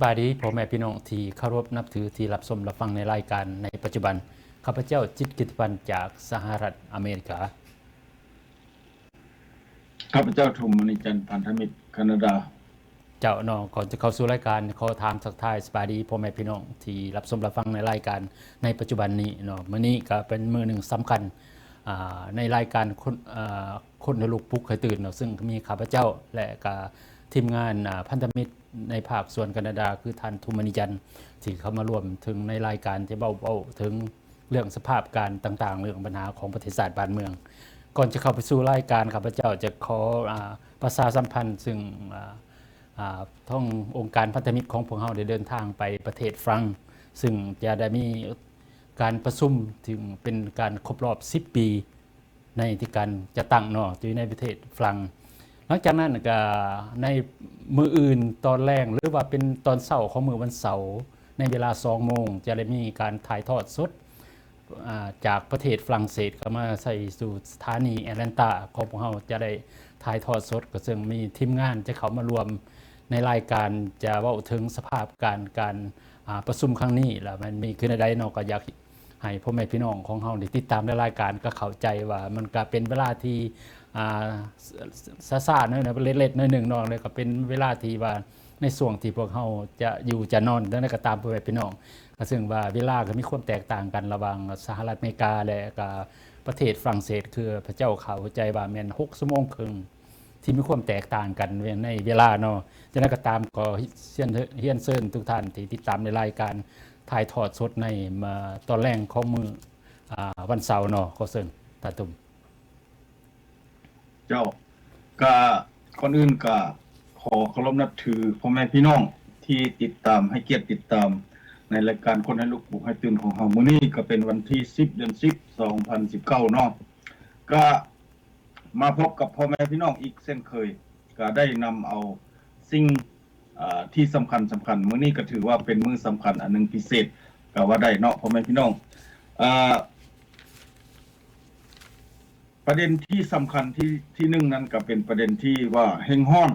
บายดีพ่อแม่พี่น้องที่เคารพนับถือที่รับชมรับฟังในรายการในปัจจุบันข้าพเจ้าจิตกิตติพันธ์จากสหรัฐอเมริกาข้าพเจ้าทุมมณีจันทร์พันธมิตรแคนาดาเจ้าน้องก่อนจะเข้าสู่รายการขอถามสักทายสบายดีพ่อแม่พี่น้องที่รับชมรับฟังในรายการในปัจจุบันนี้เนาะมื้อนี้ก็เป็นมื้อหนึ่งสำคัญในรายการคนในลูกปลุกให้ตื่นเนาะซึ่งมีข้าพเจ้าและก็ทีมงานพันธมิตรในภาคส่วนแคนาดาคือท่านทุมมณีจันทร์ที่เข้ามารวมถึงในรายการที่เบ้าถึงเรื่องสภาพการต่างๆเรื่องปัญหาของประเทศชาติบ้านเมืองก่อนจะเข้าไปสู่รายการข้าพเจ้าจะขอประชาสัมพันธ์ซึ่งท่ององค์การพันธมิตรของพวกเราได้เดินทางไปประเทศฝรั่งซึ่งจะได้มีการประชุมถึงเป็นการครบรอบ10 ปีในที่การจะตั้งเนาะอยู่ในประเทศฝรั่งหลังจากนั้นก็ในมืออื่นตอนแรกหรือว่าเป็นตอนเช้าของมื้อวันเสาร์ในเวลา 2 โมงจะได้มีการถ่ายทอดสดจากประเทศฝรั่งเศสเข้ามาใส่สู่สถานีแอตแลนตาของพวกเราจะได้ถ่ายทอดสดก็ซึ่งมีทีมงานจะเข้ามารวมในรายการจะเว้าถึงสภาพการประชุมครั้งนี้แล้วมันมีขึ้นใดเนาะก็อยากให้พ่อแม่พี่น้องของเฮาได้ติดตามในรายการก็เข้าใจว่ามันก็เป็นเวลาที่ซ่าๆน้อยๆเล็กๆน้อยหนึ่งน้องเลยก็เป็นเวลาที่ว่าในช่วงที่พวกเฮาจะอยู่จะนอนแล้วก็ตามพ่อแม่พี่น้องซึ่งว่าเวลาก็มีความแตกต่างกันระหว่างสหรัฐอเมริกาและก็ประเทศฝรั่งเศสคือพระเจ้าเข้าใจว่าแม่น6 ชั่วโมงครึ่งที่มีความแตกต่างกันในเวลาเนาะฉะนั้นก็ตามก็เฮียนเซินทุกท่านที่ติดตามในรายการถ่ายทอดสดในตอนแรกของมื้อวันเสาร์เนาะขอเชิญตาตุ่มเจ้าก็คนอื่นก็ขอเคารพนับถือพ่อแม่พี่น้องที่ติดตามให้เกียรติติดตามในรายการคนให้ลูกปลุกให้ตื่นของเฮามื้อนี้ก็เป็นวันที่10 เดือน 10 2019เนาะก็มาพบกับพ่อแม่พี่น้องอีกเช่นเคยก็ได้นำเอาสิ่งที่สำคัญมื้อนี้ก็ถือว่าเป็นมื้อสำคัญอันนึงพิเศษก็ว่าได้เนาะพ่อแม่พี่น้องประเด็นที่สำคัญที่1นั้นก็เป็นประเด็นที่ว่าแห้งฮ้อน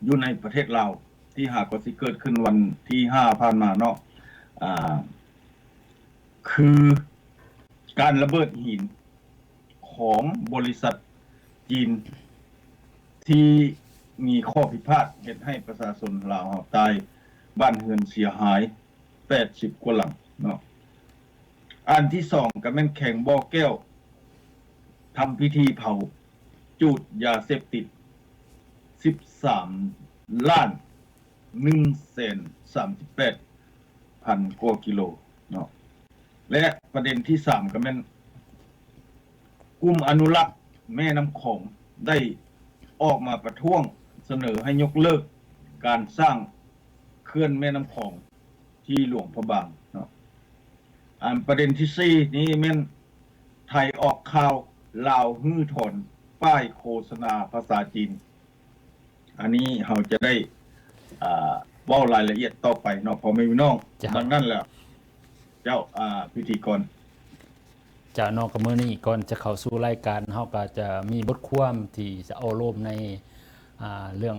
อยู่ในประเทศลาวที่หากว่าสิเกิดขึ้นวันที่5ผ่านมาเนาะคือการระเบิดหินของบริษัทจีนที่มีข้อพิพาทเฮ็ดให้ประชาชนลาวตายบ้านเรือนเสียหาย80 กว่าหลังเนาะอันที่2ก็แม่นแข่งบ่อแก้วทำพิธีเผาจูดยาเสพติด13ล้าน138,000 กว่ากิโลเนาะและประเด็นที่3ก็แม่นกลุ่มอนุรักษ์แม่น้ำของได้ออกมาประท้วงเสนอให้ยกเลิกการสร้างเขื่อนแม่น้ำของที่หลวงพระบางเนาะประเด็นที่4นี้แม่นไทยออกข่าวลาวฮื้อถอนป้ายโฆษณาภาษาจีนอันนี้เราจะได้เว้ารายละเอียดต่อไปเนาะพอไม่มีน้องดังนั้นแล้วเจ้าพิธีกรจะนอกกับมื้อนี้ก่อนจะเข้าสู่รายการเฮาก็จะมีบทความที่จะเอารมในเรื่อง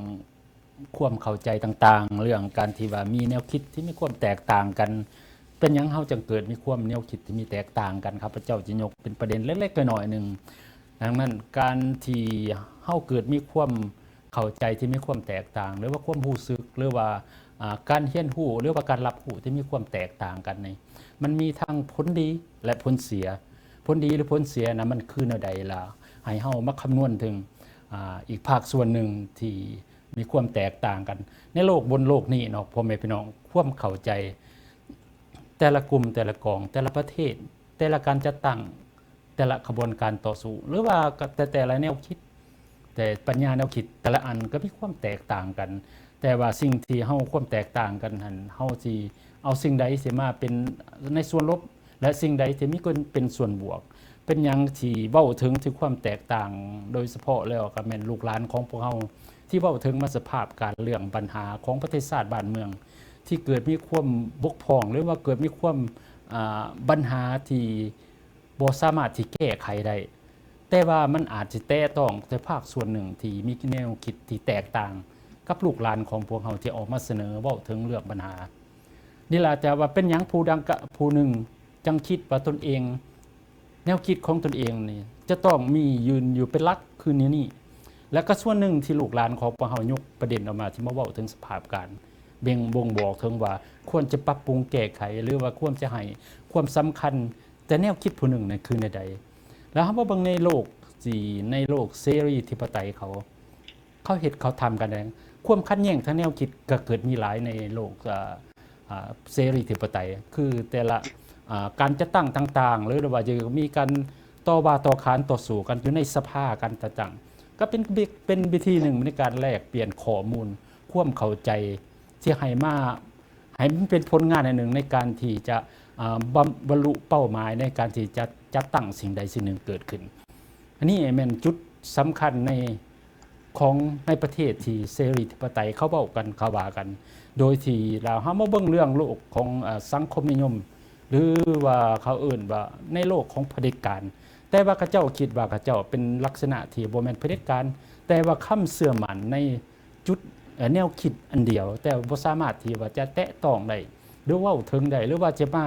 ความเข้าใจต่างๆเรื่องการที่ว่ามีแนวคิดที่มีความแตกต่างกันเป็นหยังเฮาจึงเกิดมีความแนวคิดที่มีแตกต่างกันครับพระเจ้าจะยกเป็นประเด็นเล็กๆน้อยๆนึงดังนั้นการที่เฮาเกิดมีความเข้าใจที่มีความแตกต่างหรือว่าความรู้สึกหรือว่าการเรียนรู้หรือว่าการรับรู้ที่มีความแตกต่างกันนี่มันมีทั้งผลดีและผลเสียผลดีหรือผลเสียนะมันคือแนวใดล่ะให้เฮามาคำนวณถึงอีกภาคส่วนหนึ่งที่มีความแตกต่างกันในโลกบนโลกนี้เนาะพ่อแม่พี่น้องความเข้าใจแต่ละกลุ่มแต่ละกองแต่ละประเทศแต่ละการจัดตั้งแต่ละขบวนการต่อสู้หรือว่าแต่ละแนวคิดแต่ปัญญาแนวคิดแต่ละอันก็มีความแตกต่างกันแต่ว่าสิ่งที่เฮาความแตกต่างกันหั่นเฮาสิเอาสิ่งใดสิมาเป็นในส่วนลบและสิ่งใดที่มีเป็นส่วนบวกเป็นหยังที่เว้าถึงความแตกต่างโดยเฉพาะแล้วก็แม่นลูกหลานของพวกเฮาที่เว้าถึงมาสภาพการเรื่องปัญหาของประเทศชาติบ้านเมืองที่เกิดมีความบกพร่องหรือว่าเกิดมีความปัญหาที่บ่สามารถที่แก้ไขได้แต่ว่ามันอาจจะแตะต้องแต่ภาคส่วนหนึ่งที่มีแนวคิดที่แตกต่างกั กับลูกหลานของพวกเขาที่ออกมาเสนอเว้าถึงเรื่องปัญหานี่ล่ะแต่ว่าเป็นหยังผู้ดังกะผู้หนึ่งจังคิดว่าตนเอง แนวคิดของตนเองนี่จะต้องมียืนอยู่เป็นหลักคือนี่แล้วก็ส่วนหนึ่งที่ลูกหลานของพวกเฮายกประเด็นออกมาที่มาเว้าถึงสภาพการเบ่งบ่งบอกถึงว่าควรจะปรับปรุงแก้ไขหรือว่าควรจะให้ความสำคัญแต่แนวคิดผู้หนึ่งนั่นคือในใดแล้วเฮาว่าบางในโลกที่ในโลกเสรีธิปไตยเขาเฮ็ดเขาทำกันเองความขัดแย้งทางแนวคิดก็เกิดมีหลายในโลกเสรีธิปไตยคือแต่ละการจะตั้งต่างๆหรือว่าจะมีการต่อว่าต่อขานต่อสู้กันอยู่ในสภากันต่างๆก็เป็นวิธีหนึ่งในการแลกเปลี่ยนข้อมูลความเข้าใจที่ให้มันเป็นผลงานอันหนึ่งในการที่จะบรรลุเป้าหมายในการที่จะจัดตั้งสิ่งใดสิ่งหนึ่งเกิดขึ้นอันนี้เป็นจุดสำคัญในประเทศที่เสรีธิปไตยเขาเว้ากันเขาว่ากันโดยที่เราเฮามาเบิ่งเรื่องโลกของสังคมนิยมหรือว่าเขาเอื่นว่าในโลกของเผด็จการแต่ว่าเขาเจ้าคิดว่าเขาเจ้าเป็นลักษณะที่บ่แม่นเผด็จการแต่ว่าคำเสื่อมั่นในจุดแนวคิดอันเดียวแต่บ่สามารถที่ว่าจะแตะต้องได้หรือเว้าถึงได้หรือว่าจะมา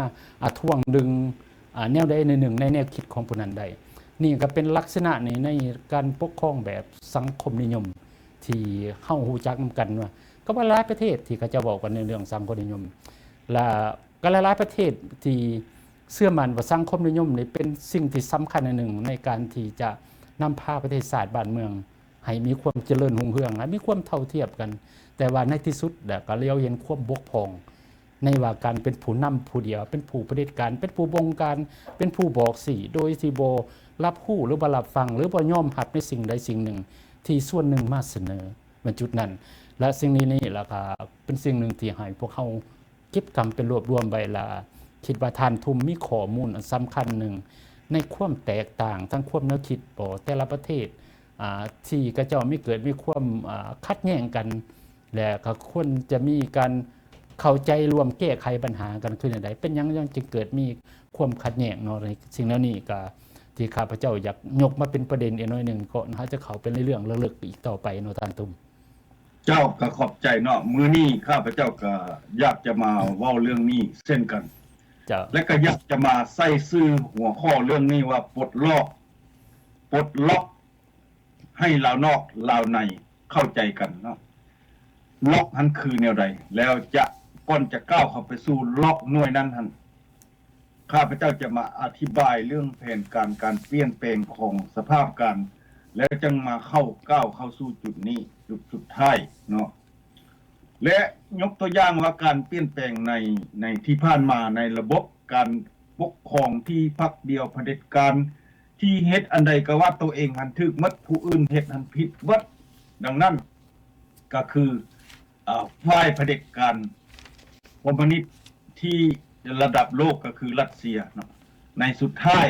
ท่วงดึงแนวใดในหนึ่งในแนวคิดของผู้นั้นได้นี่ก็เป็นลักษณะในการปกครองแบบสังคมนิยมที่เฮาฮู้จักนำกันว่าก็ว่าหลายประเทศที่เขาจะบอกกันในเรื่องสังคมนิยมและก็หลายประเทศที่เชื่อมั่นว่าสังคมนิยมนี่เป็นสิ่งที่สำคัญอันหนึ่งในการที่จะนำพาประเทศชาติบ้านเมืองให้มีความเจริญรุ่งเรืองและมีความเท่าเทียมกันแต่ว่าในที่สุดก็เลี้ยวเห็นความบกพร่องในว่าการเป็นผู้นำผู้เดียวเป็นผู้เผด็จการเป็นผู้บงการเป็นผู้บอกสิโดยที่บ่รับรู้หรือบ่รับฟังหรือบ่ยอมรับในสิ่งใดสิ่งหนึ่งที่ส่วนหนึ่งมาเสนอในจุดนั้นและสิ่งนี้นี่ล่ะก็เป็นสิ่งหนึ่งที่ให้พวกเขาเก็บกำเป็นรวบรวมไว้ละคิดว่าท่านทุมมีข้อมูลอันสำคัญหนึ่งในความแตกต่างทั้งความแนวคิดบ่แต่ละประเทศที่กระเจ้ามีเกิดมีความขัดแย้งกันและก็ควรจะมีการเข้าใจรวมแก้ไขปัญหากันขึ้นอย่างไรเป็นยังจึงเกิดมีความขัดแย้งเนาะในสิ่งเหล่านี้ก็ที่ข้าพเจ้าอยากยกมาเป็นประเด็นอีกหน่อยหนึ่งก่อนจะเข้าเป็นเรื่องลึกๆอีกต่อไปเนาะท่านตุ้มเจ้าก็ขอบใจเนาะมื้อนี้ข้าพเจ้าก็อยากจะมาเว้าเรื่องนี้เช่นกันและก็อยากจะมาใส่ซื่อหัวข้อเรื่องนี้ว่าปลดล็อกให้ลาวนอกลาวในเข้าใจกันเนาะล็อกนั้นคือแนวใดแล้วจะก่อนจะก้าวเข้าไปสู่ล็อกหน่วยนั้นหั่นข้าพเจ้าจะมาอธิบายเรื่องแผนการเปลี่ยนแปลงของสภาพการแล้วจึงมาก้าวเข้าสู่จุดนี้จุดสุดท้ายเนาะและยกตัวอย่างว่าการเปลี่ยนแปลงในที่ผ่านมาในระบบการปกครองที่พรรคเดียวเผด็จการที่เฮ็ดอันใดก็ว่าตัวเองหันถึกมัดผู้อื่นเฮ็ดหันผิดวัดดังนั้นก็คือฝ่ายเผด็จการคอมมิวนิสต์ที่ระดับโลกก็คือรัสเซียเนาะในสุดท้าย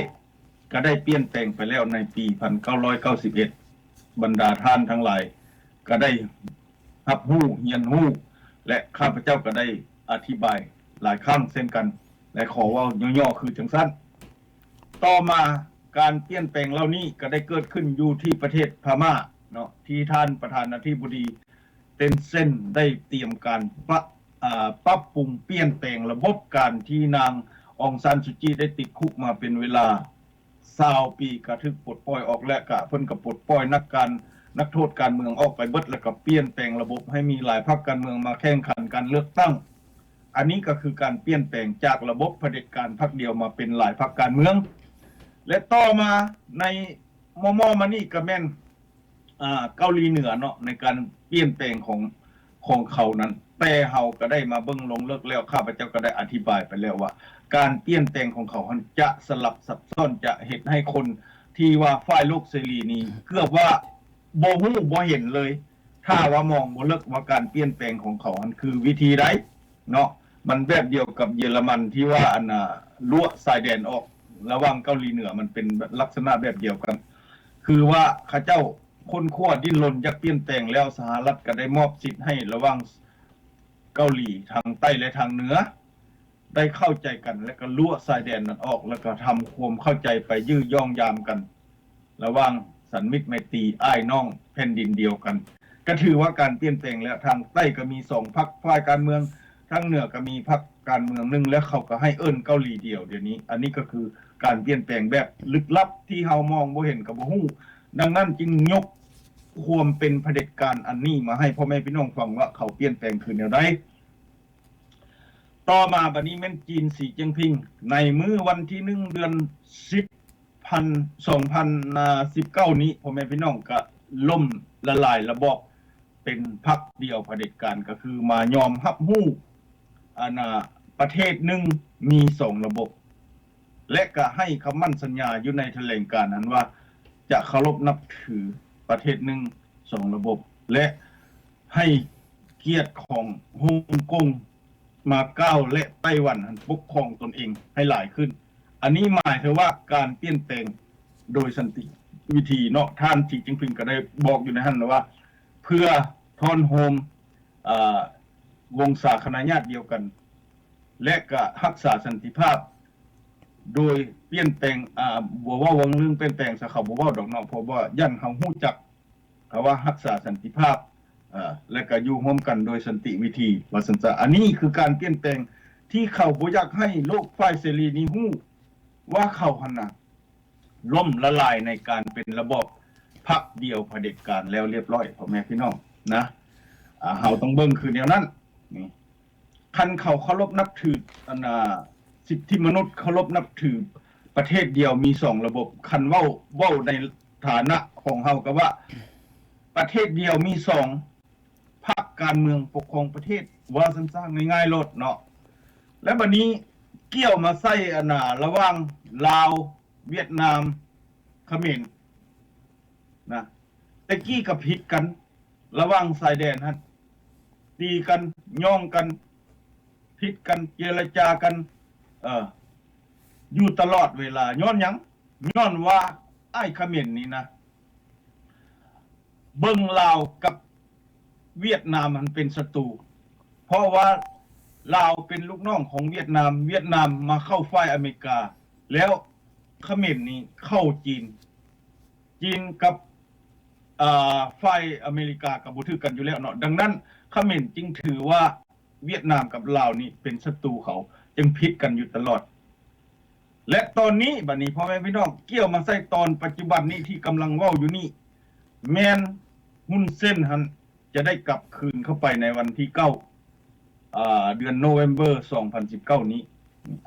ก็ได้เปลี่ยนแปลงไปแล้วในปี1991บรรดาท่านทั้งหลายก็ได้รับรู้เรียนรู้และข้าพเจ้าก็ได้อธิบายหลายครั้งเช่นกันและขอว่าย่อๆคือจังซั่นต่อมาการเปลี่ยนแปลงเหล่านี้ก็ได้เกิดขึ้นอยู่ที่ประเทศพม่าเนาะที่ท่านประธานาธิบดีเต็นเซ่นได้เตรียมการปรับปรุงเปลี่ยนแปลงระบบการที่นางองซานซูจีได้ติดคุกมาเป็นเวลา20 ปีก็ถึกปลดปล่อยออกและก็เพิ่นก็ปลดปล่อยนักโทษการเมืองออกไปเบิดแล้วก็เปลี่ยนแปลงระบบให้มีหลายพรรคการเมืองมาแข่งขันการเลือกตั้งอันนี้ก็คือการเปลี่ยนแปลงจากระบบเผด็จการพรรคเดียวมาเป็นหลายพรรคการเมืองและต่อมาในมานี่ก็แม่นเกาหลีเหนือเนาะในการเปลี่ยนแปลงของเขานั้นแต่เฮาก็ได้มาเบิ่งลงเลิกแล้วข้าพเจ้าก็ได้อธิบายไปแล้วว่าการเปลี่ยนแปลงของเขาจะสลับซับซ้อนจะเฮ็ดให้คนที่ว่าฝ่ายโลกเสรีนี้เกือบว่าบ่ฮู้บ่เห็นเลยถ้าว่ามองบ่ลึกว่าการเปลี่ยนแปลงของเขาคือวิธีใดเนาะมันแบบเดียวกับเยอรมันที่ว่ารั้วชายแดนออกระหว่างเกาหลีเหนือมันเป็นลักษณะแบบเดียวกันคือว่าเขาเจ้าคนขั้วดิ้นรนอยากเปลี่ยนแปลงแล้วสหรัฐก็ได้มอบสิทธิ์ให้ระหว่างเกาหลีทางใต้และทางเหนือได้เข้าใจกันและก็รั้วชายแดนนั้นออกแล้วก็ทำความเข้าใจไปยื้อย่องยามกันระหว่างสันมิตรไมตรีอ้ายน้องแผ่นดินเดียวกัน ก็ถือว่าการเปลี่ยนแปลงแล้วทางใต้ก็มี2พรรคฝ่ายการเมืองทางเหนือก็มีพรรคการเมืองนึงแล้วเขาก็ให้เอิ้นเกาหลีเดียวเดี๋ยวนี้อันนี้ก็คือการเปลี่ยนแปลงแบบลึกลับที่เฮามองบ่เห็นก็บ่ฮู้ดังนั้นจึงยกความเป็นเผด็จการอันนี้มาให้พ่อแม่พี่น้องฟังว่าเขาเปลี่ยนแปลงคือแนวใดต่อมาบัดนี้แม่นจีนสีเจิ้งผิงในมื้อวันที่1เดือน2019นี้พ่อแม่พี่น้องก็ล่มละลายระบอบเป็นพรรคเดียวเผด็จการก็คือมายอมรับรู้ประเทศหนึ่งมี2ระบบและก็ให้คำมั่นสัญญาอยู่ในแถลงการณ์นั้นว่าจะเคารพนับถือประเทศหนึ่ง2ระบบและให้เกียรติของฮ่องกงมาเก้าและไต้หวันปกครองตนเองให้หลายขึ้นอันนี้หมายถึงว่าการเปลี่ยนแปลงโดยสันติวิธีเนาะท่านสีจิ้งผิงก็ได้บอกอยู่ในนั้นนะว่าเพื่อทอนโฮมวงศาคณะญาติเดียวกันและก็รักษาสันติภาพโดยเปลี่ยนแปลงบ่ว่าวงเรื่องเปลี่ยนแปลงซะเขาบ่เว้าดอกเนาะเพราะว่ายันเฮาฮู้จักเขาว่ารักษาสันติภาพและก็อยู่ร่วมกันโดยสันติวิธีว่าซั่นซะอันนี้คือการเปลี่ยนแปลงที่เขาบ่อยากให้โลกฝ่ายเสรีนี้ฮู้ว่าเขาหั่นน่ะล่มละลายในการเป็นระบบพรรคเดียวเผด็จการแล้วเรียบร้อยพ่อแม่พี่น้องนะเฮาต้องเบิ่งคือแนวนั้นนี่คันเขาเคารพนับถือสิทธิมนุษย์เคารพนับถือประเทศเดียวมี2ระบบคันเว้าในฐานะของเฮาก็ว่าประเทศเดียวมี2พรรคการเมืองปกครองประเทศว่าสั้นๆง่ายๆโลดเนาะและบัดนี้เกี่ยวมาใส่ระหว่างลาวเวียดนามเขมรนะตะกี้ก็ผิดกันระหว่างชายแดนฮะตีกันย่องกันผิดกันเจรจากันอยู่ตลอดเวลาย้อนหยังย้อนว่าไอ้เขมรนี่นะเบิ่งลาวกับเวียดนามมันเป็นศัตรูเพราะว่าลาวเป็นลูกน้องของเวียดนามเวียดนามมาเข้าฝ่ายอเมริกาแล้วเขมรนี่เข้าจีนกับฝ่ายอเมริกากับบ่ถือกันอยู่แล้วเนาะดังนั้นเขมรจึงถือว่าเวียดนามกับลาวนี่เป็นศัตรูเขาจึงพิษกันอยู่ตลอดและตอนนี้บัดนี้พ่อแม่พี่น้องเกี่ยวมาใส่ตอนปัจจุบันนี้ที่กำลังเว้าอยู่นี่แม่นหุ้นเส้นหันจะได้กลับคืนเข้าไปในวันที่9เดือนโนเวมเบอร์2019นี้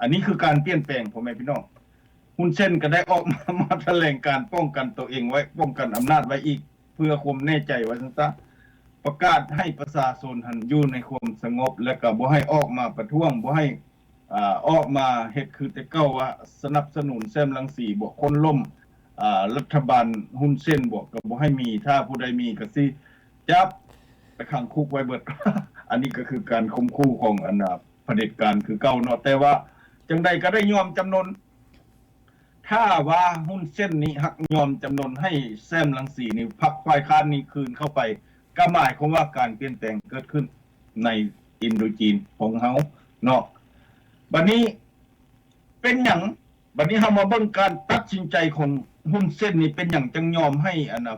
อันนี้คือการเปลี่ยนแปลงพ่อแม่พี่น้องหุ้นเส้นก็ได้ออกมาแถลงการป้องกันตัวเองไว้ป้องกันอำนาจไว้อีกเพื่อความแน่ใจไว้ซะประกาศให้ประชาชนหันอยู่ในความสงบและก็บ่ให้ออกมาประท้วงบ่ให้ออกมาเฮ็ดคือแต่เก่าว่าสนับสนุนแซมรังสีบ่คนล้มรัฐบาลหุ้นเส้นบ่ก็บ่ให้มีถ้าผู้ใดมีก็สิจับไปขังคุกไว้เบิด อันนี้ก็คือการข่มขู่ของเผด็จการคือเก่าเนาะแต่ว่าจังใดก็ได้ยอมจำนนถ้าว่าหุ้นเส้นนี้หักยอมจำนนให้แซมรังสีนี่พรรคฝ่ายค้านนี้คืนเข้าไปก็หมายความว่าการเปลี่ยนแปลงเกิดขึ้นในอินโดจีนของเฮาเนาะบัดนี้เป็นหยังบัดนี้เฮามาเบิ่งการตัดสินใจของหุ้นเส้นนี่เป็นหยังจังยอมให้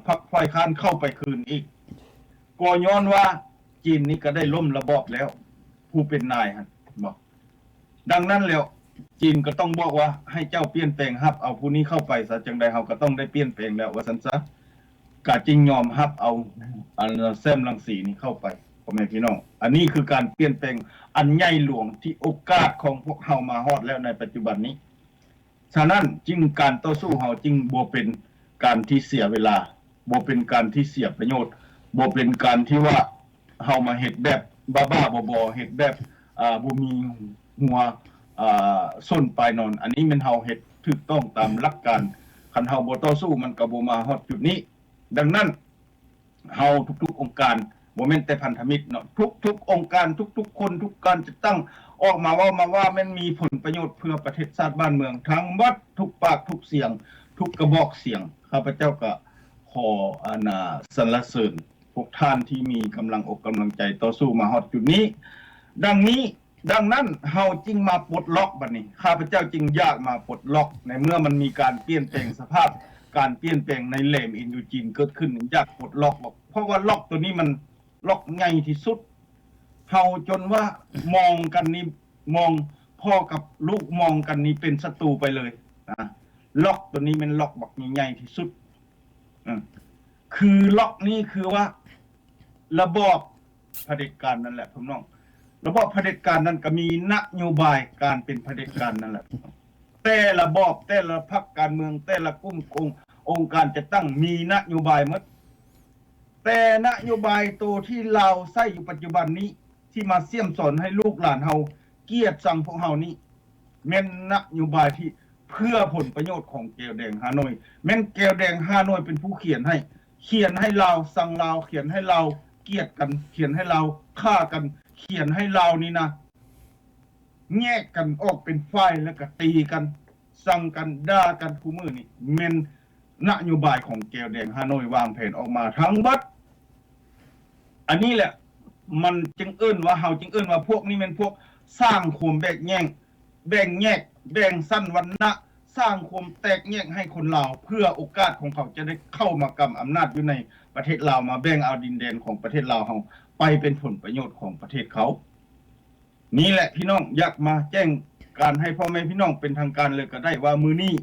พรรคฝ่ายค้านเข้าไปคืนอีกก็ย้อนว่าจีนนี่ก็ได้ล้มระบอบแล้วผู้เป็นนายหั่นบ่ดังนั้นแล้วจีนก็ต้องบอกว่าให้เจ้าเปลี่ยนแปลงรับเอาผู้นี้เข้าไปซะจังใดเฮาก็ต้องได้เปลี่ยนแปลงแล้วว่าซั่นซะก็จึงยอมรับเอาแซมรังสีนี้เข้าไปพ่อแม่พี่น้องอันนี้คือการเปลี่ยนแปลงอันใหญ่หลวงที่โอกาสของพวกเฮามาฮอดแล้วในปัจจุบันนี้ฉะนั้นจึงการต่อสู้เฮาจึงบ่เป็นการที่เสียเวลาบ่เป็นการที่เสียประโยชน์บ่เป็นการที่ว่าเฮามาเฮ็ดแบบบ้าๆบอๆเฮ็ดแบบบ่มีหัวส้นปลายนอนอันนี้มันเฮาเฮ็ดถูกต้องตามหลักการคันเฮาบ่ต่อสู้มันก็บ่มาฮอดจุดนี้ดังนั้นเฮาทุกๆองค์การบ่แม่นแต่พันธมิตรเนาะทุกองค์การทุกๆคนทุกการจะตั้งออกมาว่ามันมีผลประโยชน์เพื่อประเทศชาติบ้านเมืองทั้งหมดทุกปากทุกเสียงทุกกระบอกเสียงข้าพเจ้าก็ขอสรรเสริญพวกท่านที่มีกำลังอกกำลังใจต่อสู้มาฮอดจุดนี้ดังนั้นเฮาจึงมาปลดล็อกบัดนี้ข้าพเจ้าจึงอยากมาปลดล็อกในเมื่อมันมีการเปลี่ยนแปลงสภาพ การเปลี่ยนแปลงในแหลมอินโดจีนเกิดขึ้นอยากปลดล็อกบอกเพราะว่าล็อกตัวนี้มันล็อกใหญ่ที่สุดเฮาจนว่ามองกันนี่มองพ่อกับลูกมองกันนี่เป็นศัตรูไปเลยนะล็อกตัวนี้มันล็อกบักใหญ่ที่สุดคือล็อกนี้คือว่าระบอบเผด็จการนั่นแหละพี่น้องระบอบเผด็จการนั้นก็มีนโยบายการเป็นเผด็จการนั่นแหละแต่ระบอบแต่ละพรรคการเมืองแต่ละกลุ่มองค์การจะตั้งมีนโยบายหมดแต่นโยบายตัวที่เราใช้อยู่ปัจจุบันนี้ที่มาเสี่ยมสอนให้ลูกหลานเฮาเกียรติสั่งพวกเฮานี่แม่นนโยบายที่เพื่อผลประโยชน์ของแก้วแดงฮานอยแม่นแก้วแดงฮานอยเป็นผู้เขียนให้เราสั่งเราเขียนให้เราเกลียดกันเขียนให้เราฆ่ากันเขียนให้เรานี่นะแยกกันออกเป็นฝ่ายแล้วก็ตีกันสั่งกันด่ากันคู่มือนี่แม่นนโยบายของแก้วแดงฮานอยวางแผนออกมาทั้งหมดอันนี้แหละมันจึงเอิ้นว่าเฮาจึงเอิ้นว่าพวกนี้เป็นพวกสร้างความแบ่งแยกแบ่งสั้นวรรณะสร้างความแตกแยกให้คนลาวเพื่อโอกาสของเขาจะได้เข้ามากำอำนาจอยู่ในประเทศลาวมาแบ่งเอาดินแดนของประเทศลาวเฮาไปเป็นผลประโยชน์ของประเทศเขานี่แหละพี่น้องอยากมาแจ้งการให้พ่อแม่พี่น้องเป็นทางการเลยก็ได้ว่ามื้อนี้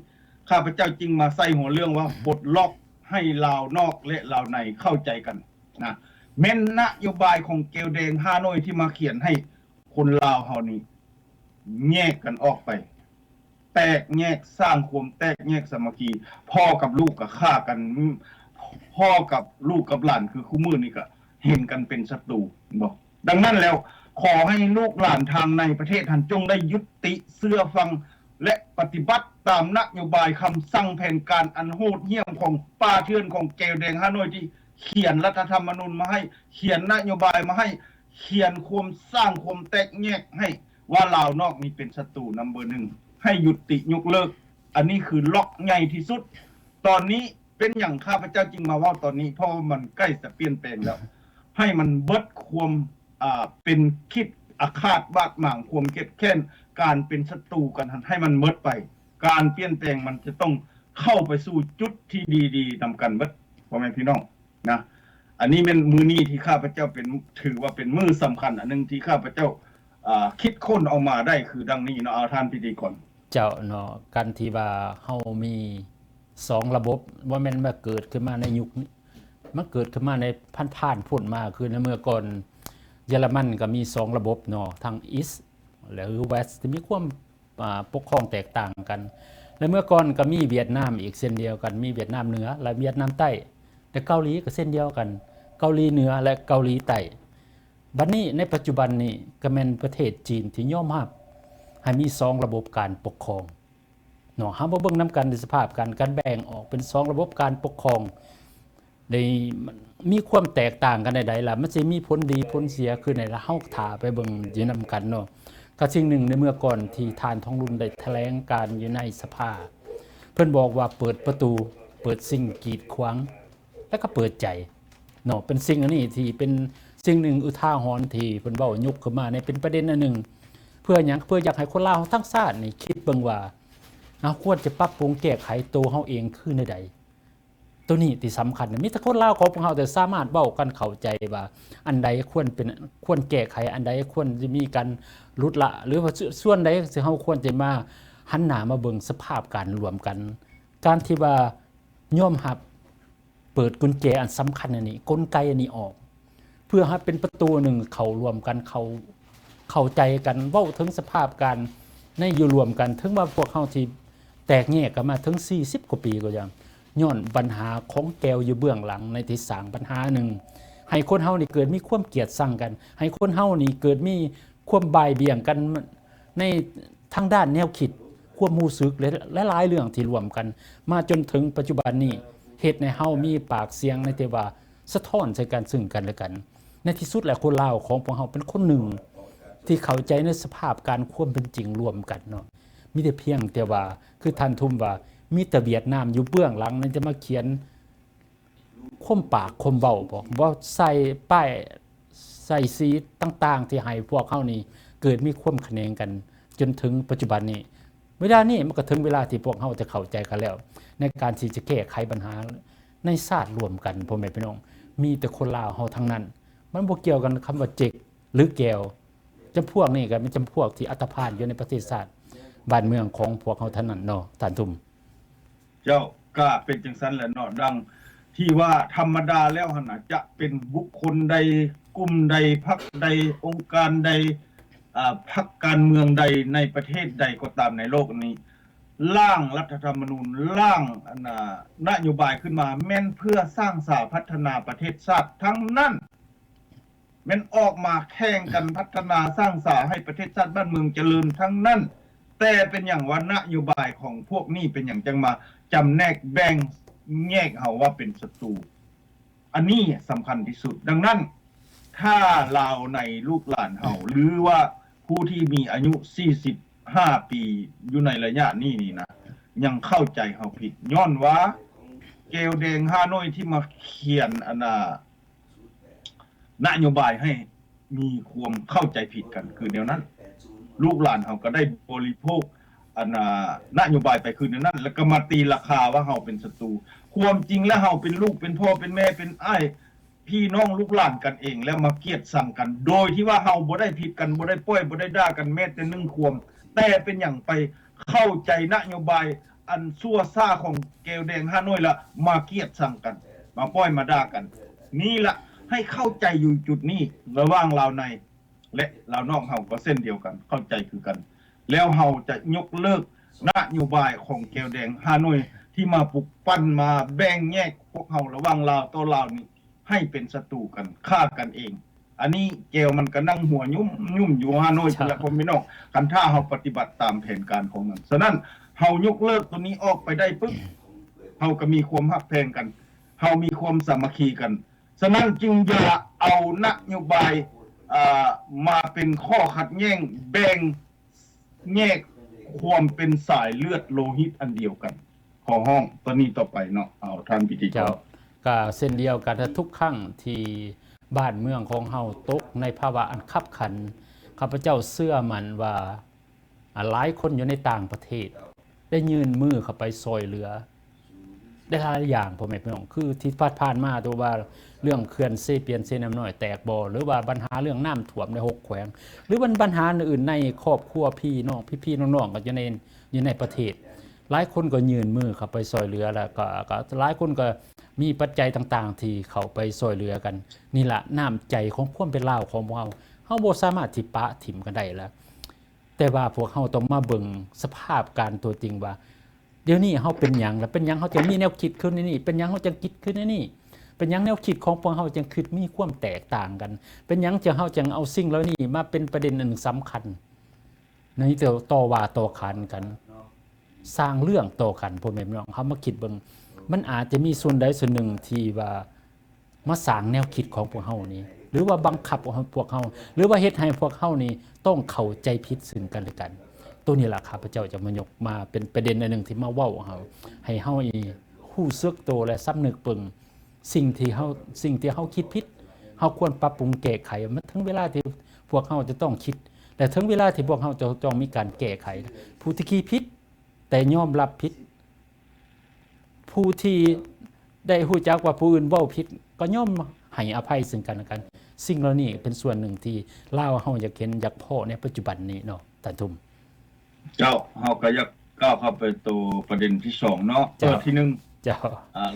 ข้าพเจ้าจึงมาใส่หัวเรื่องว่าปลดล็อกให้ลาวนอกและลาวในเข้าใจกันนะแม่นนโยบายของแก้วแดงฮานอยที่มาเขียนให้คนลาวเฮานี่แยกกันออกไปแตกแยกสร้างความแตกแยกสามัคคีพ่อกับลูกก็ฆ่ากันพ่อกับลูกกับหลานคือคู่มือนี่ก็เห็นกันเป็นศัตรูบอกดังนั้นแล้วขอให้ลูกหลานทางในประเทศท่านจงได้ยุติเชื่อฟังและปฏิบัติตามนโยบายคำสั่งแผนการอันโหดเหี้ยมของป้าเทือนของแก้วแดงฮานอยที่เขียนรัฐธรรมนูญมาให้เขียนนโยบายมาให้เขียนความสร้างความแตกแยกให้ว่าลาวนอกนี้เป็นศัตรูนัมเบอร์ 1ให้ยุติยกเลิกอันนี้คือล็อกใหญ่ที่สุดตอนนี้เป็นอย่างข้าพเจ้าจึงมาว่าตอนนี้เพราะมันใกล้จะเปลี่ยนแปลงแล้วให้มันเบิดความเป็นคิดอาฆาตบาดหมางความเกลียดแค้นการเป็นศัตรูกันให้มันเบิดไปการเปลี่ยนแปลงมันจะต้องเข้าไปสู่จุดที่ดีๆนำกันเบิดพ่อแม่พี่น้องนะอันนี้เป็นมือนี้ที่ข้าพเจ้าเป็นถือว่าเป็นมือสำคัญอันนึงที่ข้าพเจ้าคิดค้นออกมาได้คือดังนี้เนาะเอาท่านพิธีกรเจ้าเนาะการที่ว่าเฮามี2ระบบว่าแม่นมาเกิดขึ้นมาในยุคนี้มันเกิดขึ้นมาในผ่านพ้นมาคือในเมื่อก่อนเยอรมันก็มี2ระบบเนาะทางอีสต์หรือเวสต์มีความปกครองแตกต่างกันและเมื่อก่อนก็มีเวียดนามอีกเส้นเดียวกันมีเวียดนามเหนือและเวียดนามใต้แต่เกาหลีก็เส้นเดียวกันเกาหลีเหนือและเกาหลีใต้บัดนี้ในปัจจุบันนี้ก็แม่นประเทศจีนที่ยอมรับให้มี2ระบบการปกครองเนาะเฮาบ่เบิ่งนํกันในสภาพการแบ่งออกเป็น2ระบบการปกครองได้มีความแตกต่างกันใดๆล่ะมันสิมีผลดีผลเสียคือไหนล่ะเฮาท่าไปเบิ่งอยู่นํกันเนาะก็สิ่งหนึ่งในเมื่อก่อนที่ทานทองรุ่นได้แถลงการอยู่ในสภาเพิ่นบอกว่าเปิดประตูเปิดสิ่งกีดขวางแล้วก็เปิดใจเนาะเป็นสิ่งอันนี้ที่เป็นสิ่งหนึ่งอุทาหรณ์ที่เพิ่นเว้ายกขึ้นมาในเป็นประเด็นอันหนึ่งเพื่อหยังเพื่ออยากให้คนลาวทั้งชาตินี่คิดเบิ่งว่าเฮาควรจะปรับปรุงแก้ไขตัวเฮาเองคือในใดตัวนี้ที่สำคัญมีแต่คนลาวของพวกเฮาแต่สามารถเว้ากันเข้าใจว่าอันใดควรแก้ไขอันใดควรจะมีการลดละหรือว่าส่วนใดที่เฮาควรจะมาหันหน้ามาเบิ่งสภาพการรวมกันการที่ว่ายอมรับเปิดกุญแจอันสำคัญอันนี้กลไกอันนี้ออกเพื่อให้เป็นประตูหนึ่งเข้ารวมกันเข้าใจกันเว้าถึงสภาพการในอยู่รวมกันถึงว่าพวกเฮาที่แตกแยกกันมาถึง40กว่าปีก็ยังย้อนปัญหาของแก้วอยู่เบื้องหลังในที่สร้างปัญหาหนึ่งให้คนเฮานี่เกิดมีความเกลียดชังกันให้คนเฮานี่เกิดมีความบ่ายเบี่ยงกันในทางด้านแนวคิดความรู้สึกและหลายเรื่องที่รวมกันมาจนถึงปัจจุบันนี้เฮ็ดให้เฮามีปากเสียงในที่ว่าสะท้อนใส่กันซึ่งกันและกันในที่สุดแล้วคนลาวของพวกเฮาเป็นคนหนึ่งที่เข้าใจในสภาพการความเป็นจริงรวมกันเนาะมีแต่เพียงแต่ว่าคือท่านทุ่มว่ามีแต่เวียดนามอยู่เบื้องหลังนั้นจะมาเขียนคมปากคมเว้าบอกว่าใส่ป้ายใส่สีต่างๆที่ให้พวกเฮานี่เกิดมีความคะแนนกันจนถึงปัจจุบันนี้ เวลานี้มันก็ถึงเวลาที่พวกเราจะเข้าใจกันแล้ว ในการที่จะแก้ไขปัญหาในชาติรวมกันพ่อแม่พี่น้องมีแต่คนลาวเฮาทั้งนั้นมันบ่เกี่ยวกันคำว่าเจกหรือแก้วจำพวกนี้ก็เป็นจำพวกที่อัตภาพอยู่ในประเทศชาติบ้านเมืองของพวกเฮาเท่านั้นเนาะท่านทุมเจ้าก็เป็นจังซั่นแหละเนาะดังที่ว่าธรรมดาแล้วหั่นน่ะจะเป็นบุคคลใดกลุ่มใดพรรคใดองค์การใดพรรคการเมืองใดในประเทศใดก็ตามในโลกนี้ร่างรัฐธรรมนูญร่างนโยบายขึ้นมาแม่นเพื่อสร้างสาพัฒนาประเทศชาติทั้งนั้นแม่นออกมาแข่งกันพัฒนาสร้างสาให้ประเทศชาติบ้านเมืองเจริญทั้งนั้นแต่เป็นอย่างว่านโยบายของพวกนี้เป็นอย่างจังมาจำแนกแบ่งแยกเฮาว่าเป็นศัตรูอันนี้สำคัญที่สุดดังนั้นถ้าลาวในลูกหลานเฮาหรือว่าผู้ที่มีอายุ45ปีอยู่ในระยะนี้นี่นะยังเข้าใจเฮาผิดย้อนว่าเกลแดงฮานอยที่มาเขียนนโยบายให้มีความเข้าใจผิดกันคือเดี๋ยวนั้นลูกหลานเฮาก็ได้บริโภคนโยบายไปคือนั้นแล้วก็มาตีราคาว่าเฮาเป็นศัตรูความจริงแล้วเฮาเป็นลูกเป็นพ่อเป็นแม่เป็นอ้ายพี่น้องลูกหลานกันเองแล้วมาเกลียดสั่งกันโดยที่ว่าเฮาบ่ได้ผิดกันบ่ได้ป้อยบ่ได้ด่ากันแม้แต่1ความแต่เป็นอย่างไปเข้าใจนโยบายอันซั่วซ่าของแก้วแดงฮานอยละมาเกลียดสั่งกันมาป้อยมาด่ากันนี่ล่ะให้เข้าใจอยู่จุดนี้ระหว่างลาวในและลาวนอกเฮาก็เส้นเดียวกันเข้าใจคือกันแล้วเฮาจะยกเลิกนโยบายของแก้วแดงฮานอยที่มาปลุกปั้นมาแบ่งแยกพวกเฮาระหว่างลาวต่อลาวนี่ให้เป็นศัตรูกันฆ่ากันเองอันนี้แก้วมันก็นั่งหัวยุ่มอยู่ฮานอยและผมพี่น้องกันถ้าเฮาปฏิบัติตามแผนการของมันฉะนั้นเฮายกเลิกตัวนี้ออกไปได้ปึ๊บเฮาก็มีความฮักแพงกันเฮามีความสามัคคีกันฉะนั้นจึงอย่าเอานโยบายมาเป็นข้อขัดแย้งแบ่งแยกความเป็นสายเลือดโลหิตอันเดียวกันขอห้องตอนนี้ต่อไปเนาะเอาท่านพิธีกรก็เส้นเดียวกันทุกครั้งที่บ้านเมืองของเฮาตกในภาวะอันคับขันข้าพเจ้าเชื่อมั่นว่าหลายคนอยู่ในต่างประเทศได้ยื่นมือเข้าไปซอยเหลือได้หลายอย่างพ่อแม่พี่น้องคือที่ผ่านมาตัวว่าเรื่องเขื่อนเซเปียนเซน้ำน้อยแตกบ่อหรือว่าปัญหาเรื่องน้ำท่วมใน6แขวงหรือปัญหาอื่นในครอบครัวพี่น้องพี่ๆน้องๆก็อยู่ในประเทศหลายคนก็ยื่นมือเข้าไปซอยเหลือแล้วก็หลายคนก็มีปัจจัยต่างๆที่เข้าไปซอยเหลือกันนี่ล่ะน้ำใจของความเป็นลาวของเฮาบ่สามารถที่ปะถิ่มกันได้แล้วแต่ว่าพวกเฮาต้องมาเบิ่งสภาพการตัวจริงว่าเดี๋ยวนี้เฮาเป็นหยังแล้วเป็นหยังเฮาจะมีแนวคิดขึ้นในนี่เป็นหยังเฮาจะคิดขึ้นในนี่เป็นหยังแนวคิดของพวกเฮาจึงคิดมีความแตกต่างกันเป็นหยังจะเฮาจึงเอาสิ่งเหล่านี้มาเป็นประเด็นหนึ่งสำคัญในต่อว่าต่อขานกันสร้างเรื่องต่อกันพ่อแม่พี่น้องเฮามาคิดเบิ่งมันอาจจะมีส่วนใดส่วนหนึ่งที่ว่ามาสร้างแนวคิดของพวกเฮานี้หรือว่าบังคับพวกเฮาหรือว่าเฮ็ดให้พวกเฮานี้ต้องเข้าใจผิดซึ่งกันและกันตัวนี้ล่ะข้าพเจ้าจะมายกมาเป็นประเด็นอันนึงที่มาเว้าเฮาให้เฮาฮู้สึกตัวและสำนึกเบิ่งสิ่งที่เฮาคิดผิดเฮาควรปรับปรุงแก้ไขมันถึงเวลาที่พวกเฮาจะต้องคิดแต่ถึงเวลาที่พวกเฮาจะต้องมีการแก้ไขผู้ที่คิดผิดแต่ยอมรับผิดผู้ที่ได้รู้จักว่าผู้อื่นเว้าผิดก็ยอมให้อภัยซึ่งกันและกันสิ่งเหล่านี้เป็นส่วนหนึ่งที่ลาวเฮาอยากเห็นอยากพ้อในปัจจุบันนี้เนาะท่านทุมเจ้าเฮาก็อยากก้าวเข้าไปตัวประเด็นที่2เนาะที่1เจ้า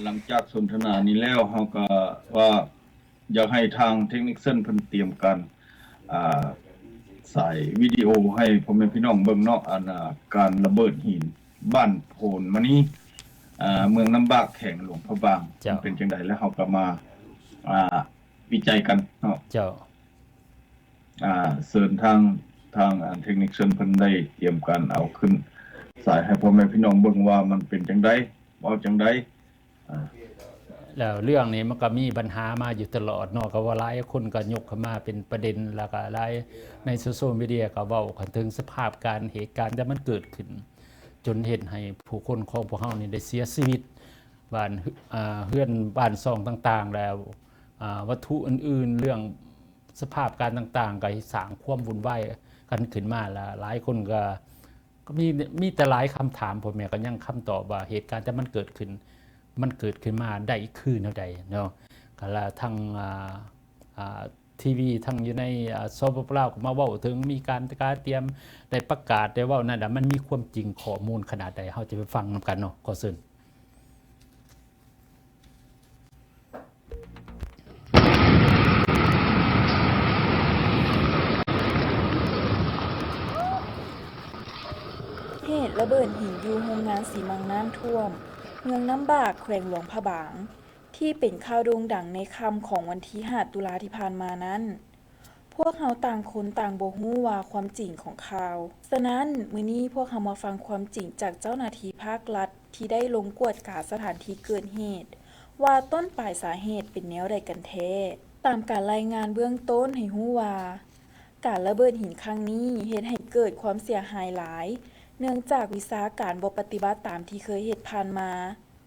หลังจากสนทนานี้แล้วเฮาก็ว่าอยากให้ทางเทคนิคเส้นเพิ่นเตรียมกันใส่วิดีโอให้พ่อแม่พี่น้องเบิ่งเนาะการระเบิดหินบ้านโพนมานี้เมืองน้ำบากแข่งหลวงพระบางเป็นจังไดแล้วเฮาก็มาวิจัยกันเนาะเจ้าเสริญทางเทคนิคเส้นเพิ่นได้เตรียมการเอาขึ้นสายให้พ่อแม่พี่น้องเบิ่งว่ามันเป็นจังไดเว้าจังไดแล้วเรื่องนี้มันก็มีปัญหามาอยู่ตลอดเนาะก็ว่าหลายคนก็ยกขึ้นมาเป็นประเด็นแล้วก็หลายในโซเชียลมีเดียก็เว้าถึงสภาพการเหตุการณ์ที่มันเกิดขึ้นจนเห็นให้ผู้คนของพวกเฮานี่ได้เสียชีวิตบ้านเฮือนบ้านซ่องต่างๆแล้ววัตถุอื่นๆเรื่องสภาพการต่างๆก็สร้างความวุ่นวายกันขึ้นมาแล้วหลายคนก็ ก็มีแต่หลายคำถามผมแม่ก็ยังคำตอบว่าเหตุการณ์แต่มันเกิดขึ้นมาได้คือแนวใดเนาะก็ละทางทีวีทั้งอยู่ในสปปลาวก็มาเว้าถึงมีการเตรียมได้ประกาศได้เว้านั่นน่ะมันมีความจริงข้อมูลขนาดใดเฮาจะไปฟังนํกันเนาะขอเชิญ เหตุระเบิดหินอยู่โรงงานสีมังน้ำท่วม เมืองน้ำบากแขวงหลวงพระบาง ที่เป็นข่าวโด่งดังในค่ำของวันที่5 ตุลาที่ผ่านมานั้น พวกเราต่างคนต่างบ่ฮู้ว่าความจริงของข่าว ฉะนั้นมื้อนี้พวกเรามาฟังความจริงจากเจ้าหน้าที่ภาครัฐที่ได้ลงกวดกาสถานที่เกิดเหตุ ว่าต้นปลายสาเหตุเป็นแนวใดกันแท้ ตามการรายงานเบื้องต้นให้ฮู้ว่า การระเบิดหินครั้งนี้เฮ็ดให้เกิดความเสียหายหลาย เนื่องจากวิสาการบ่ปฏิบัติตามที่เคยเฮ็ดผ่านมา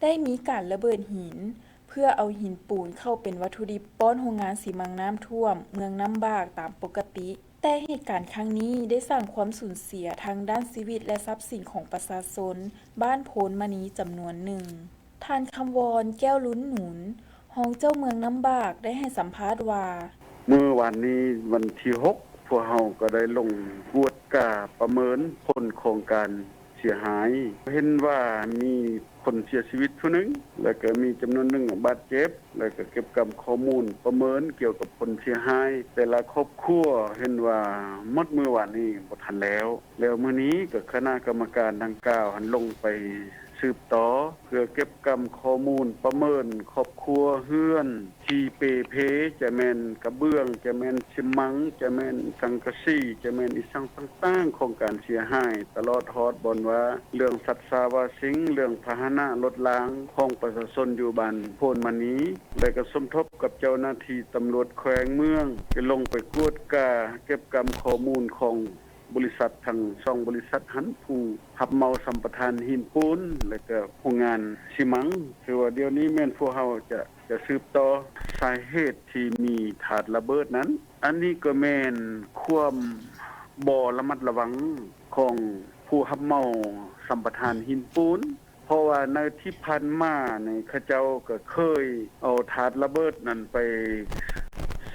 ได้มีการระเบิดหิน เพื่อเอาหินปูนเข้าเป็นวัตถุดิบป้อนโรงงานสีมังน้ำท่วม เมืองน้ำบากตามปกติ แต่เหตุการณ์ครั้งนี้ได้สร้างความสูญเสียทางด้านชีวิตและทรัพย์สินของประชาชนบ้านโพนมณีจำนวนหนึ่ง ท่านคำวรแก้วลุ้นหนุนรองเจ้าเมืองน้ำบากได้ให้สัมภาษณ์ว่า เมื่อวันนี้วันที่6พวกเราก็ได้ลงกวดกาประเมินผลโครงการเสียหาย เห็นว่ามีคนเสียชีวิตผู้หนึงแล้วก็มีจำนวนหนึ่งบาดเจ็บแล้วก็เก็บกำข้อมูลประเมินเกี่ยวกับผลเสียหายแต่ละครอบครัวเห็นว่าหมดมื้อวานนี้บ่ทันแล้วมื้อนี้ก็คณะกรรมการดังกล่าวหันลงไปสืบต่อเพื่อเก็บกำข้อมูลประเมินครอบครัวเฮือนที่เปเพจะแม่นกระเบื้องจะแม่นซิมังจะแม่นสังกะสีจะแม่นอีสังต่างๆของการเสียหายตลอดฮอดบนว่าเรื่องสัตว์สาวาสิงเรื่องพาหนะรถล้างของประชาชนอยู่บ้านโพนมานี้และก็สมทบกับเจ้าหน้าที่ตำรวจแขวงเมืองไปลงไปกวดกาเก็บกำข้อมูลของบริษัททั้ง2บริษัทหันผู้รับเหมาสัมปทานหินปูนและก็โรงงานซิมังคือว่าเดี๋ยวนี้แม่นพวกเฮาจะสืบต่อสาเหตุที่มีถาดระเบิดนั้นอันนี้ก็แม่นความบ่ระมัดระวังของผู้รับเหมาสัมปทานหินปูนเพราะว่าในที่ผ่านมาเนี่ยเขาเจ้าก็เคยเอาถาดระเบิดนั้นไป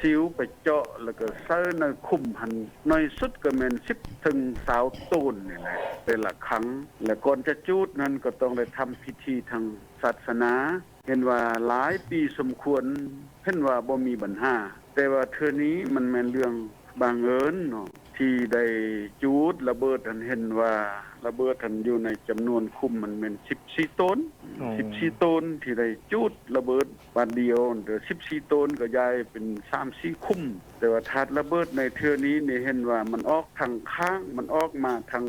ซิวไปเจาะแล้วก็ใส่ในคุ้มหันน้อยสุดก็แม่น10ถึง20ต้นนี่แหละแต่ละครั้งและก่อนจะจูดนั้นก็ต้องได้ทำพิธีทางศาสนาเห็นว่าหลายปีสมควรเห็นว่าบ่มีปัญหาแต่ว่าเทื่อนี้มันแม่นเรื่องบังเอิญเนาะที่ได้จูดระเบิดเห็นว่าระเบิดอยู่ในจำนวนคุ้มมันแม่น14ต้น14ต้นที่ได้จูดระเบิดบาดเดียวเดี๋ยว14ต้นก็ย้ายเป็น3-4คุ้มแต่ว่าถาดระเบิดในเทื่อนี้นี่เห็นว่ามันออกทางข้างมันออกมาทาง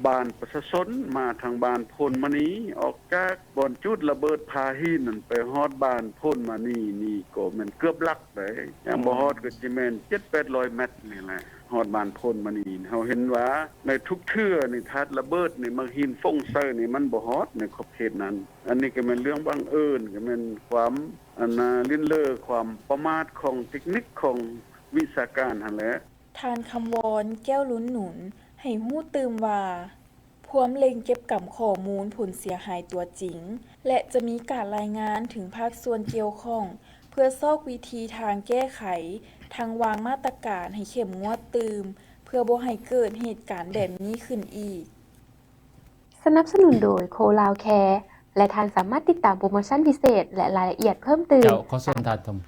บ้านประชาชนมาทางบ้านโพนมณีออกจากบ่อนจุดระเบิดพาหินนั่นไปฮอดบ้านโพนมณีนี่ก็แม่นเกือบลักได้ยังบ่ฮอดก็สิแม่น 7-800 เมตรนี่แหละฮอดบ้านโพนมณีเฮาเห็นว่าในทุกเทื่อนี่ถาดระเบิดนี่มาหินฟงเซอร์นี่มันบ่ฮอดในขอบเขตนั้นอันนี้ก็แม่นเรื่องบังเอิญก็แม่นความลิ้นเล่อความประมาทของเทคนิคของวิชาการหั่นแหละ ท่านคำวรแก้วลุ้นหนุนให้ฮู้ตื่มว่าพวมเล็งเก็บกำข้อมูลผลเสียหายตัวจริง และจะมีการรายงานถึงภาคส่วนเกี่ยวข้อง เพื่อซอกวิธีทางแก้ไข ทางวางมาตรการให้เข้มงวดตื่ม เพื่อบ่ให้เกิดเหตุการณ์แบบนี้ขึ้นอีก สนับสนุนโดยโคลาวแคร์และท่านสามารถติดตามโปรโมชั่นพิเศษและรายละเอียดเพิ่มเติม เจ้าขอส่วนทานทม